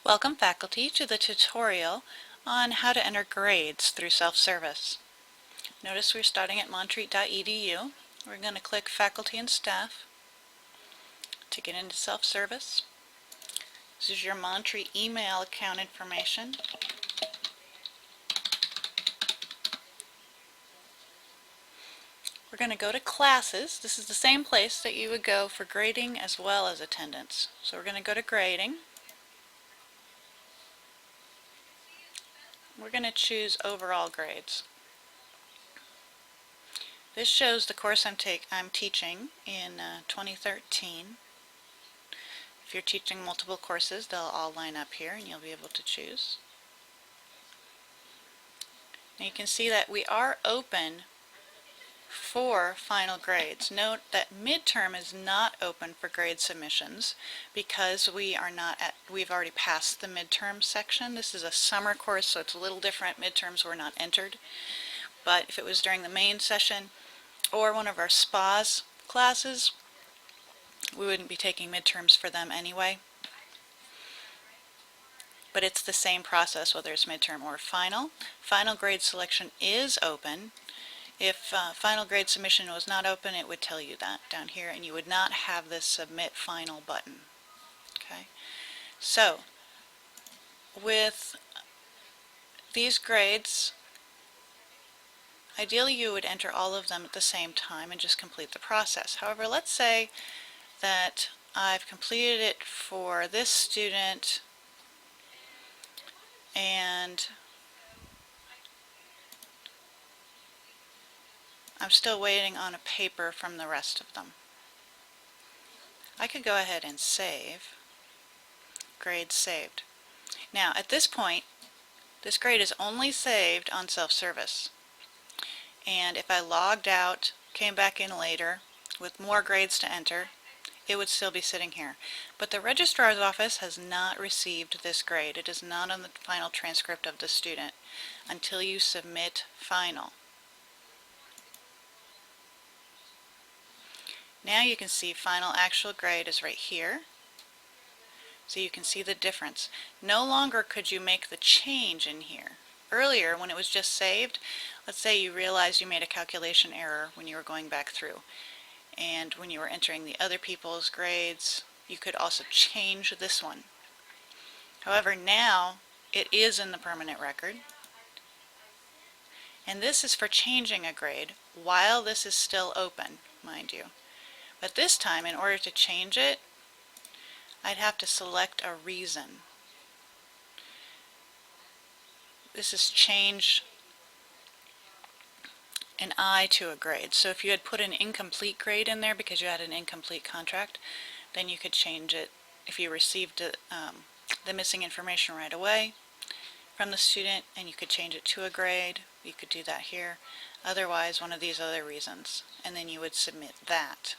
Welcome faculty to the tutorial on how to enter grades through self-service. Notice we're starting at montreat.edu. We're going to click faculty and staff to get into self-service. This is your Montreat email account information. We're going to go to classes. This is the same place that you would go for grading as well as attendance. So we're going to go to grading. We're going to choose overall grades. This shows the course I'm teaching in 2013. If you're teaching multiple courses, they'll all line up here and you'll be able to choose. Now you can see that we are open for final grades. Note that midterm is not open for grade submissions because we've already passed the midterm section. This is a summer course, so it's a little different. Midterms were not entered. But if it was during the main session or one of our SPAs classes, we wouldn't be taking midterms for them anyway. But it's the same process whether it's midterm or final. Final grade selection is open. If final grade submission was not open, it would tell you that down here, and you would not have this submit final button. Okay, so with these grades, ideally you would enter all of them at the same time and just complete the process. However, let's say that I've completed it for this student and I'm still waiting on a paper from the rest of them. I could go ahead and save. Grade saved. Now at this point, this grade is only saved on self-service. And if I logged out, came back in later with more grades to enter, it would still be sitting here. But the registrar's office has not received this grade. It is not on the final transcript of the student until you submit final. Now you can see final actual grade is right here. So you can see the difference. No longer could you make the change in here. Earlier, when it was just saved, let's say you realized you made a calculation error when you were going back through. And when you were entering the other people's grades, you could also change this one. However, now it is in the permanent record. And this is for changing a grade while this is still open, mind you. But this time, in order to change it, I'd have to select a reason. This is change an I to a grade. So if you had put an incomplete grade in there because you had an incomplete contract, then you could change it if you received the missing information right away from the student, and you could change it to a grade. You could do that here. Otherwise, one of these other reasons, and then you would submit that.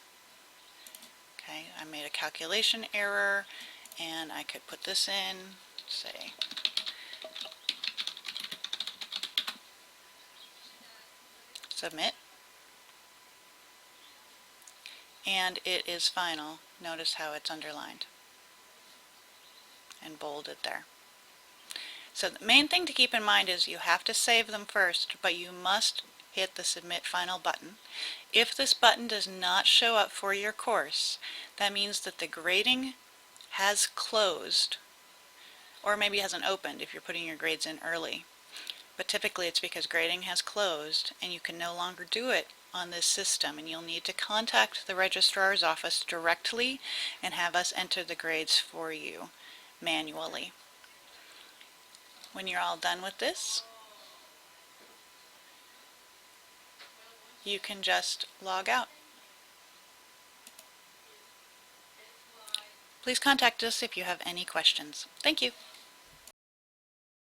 Okay, I made a calculation error, and I could put this in, say, submit, and it is final. Notice how it's underlined and bolded there. So the main thing to keep in mind is you have to save them first, but you must hit the submit final button. If this button does not show up for your course, that means that the grading has closed, or maybe hasn't opened if you're putting your grades in early. But typically it's because grading has closed and you can no longer do it on this system, and you'll need to contact the registrar's office directly and have us enter the grades for you manually. When you're all done with this, you can just log out. Please contact us if you have any questions. Thank you.